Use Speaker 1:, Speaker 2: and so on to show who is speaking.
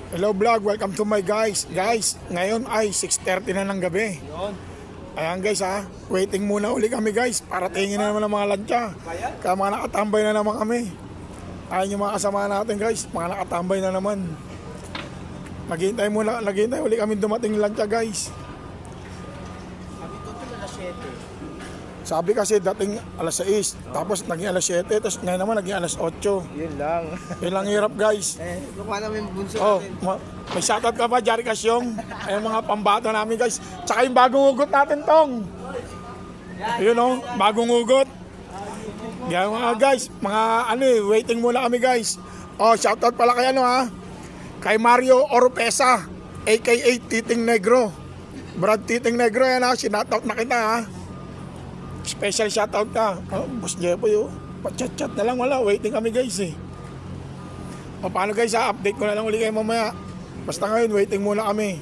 Speaker 1: Hello vlog, welcome to my guys. Guys, ngayon ay 6:30 na ng gabi.
Speaker 2: Yun.
Speaker 1: Ayan guys ha, waiting muna uli kami guys para tingin na naman ng mga lantya. Kaya mga nakatambay na naman kami. Ayan yung mga kasama natin guys, mga nakatambay na naman. Naghihintay uli kami dumating ng lantya guys.
Speaker 2: Sabi ko ito alas 7.
Speaker 1: Sabi kasi dating alas 6, tapos naging alas 7, tapos ngayon naman naging alas 8.
Speaker 2: Yun lang.
Speaker 1: Yun lang hirap guys.
Speaker 2: Lukuha namin yung bunso
Speaker 1: Oh,
Speaker 2: natin.
Speaker 1: may shoutout ka ba, Jari Kasyong? Ay mga pambato namin guys. Tsaka yung bagong ugot natin tong. Ayun oh, bagong ugot. Yan mga guys, mga waiting muna kami guys. Oh, shoutout pala kay kay Mario Oropesa, aka Titing Negro. Brad Titing Negro, yan sinoutout na kita Special shoutout ka. Oh, Boss Jepoy pa-chat-chat na lang, wala. Waiting kami guys O paano guys update ko na lang uli kayo mamaya. Basta ngayon, waiting muna kami.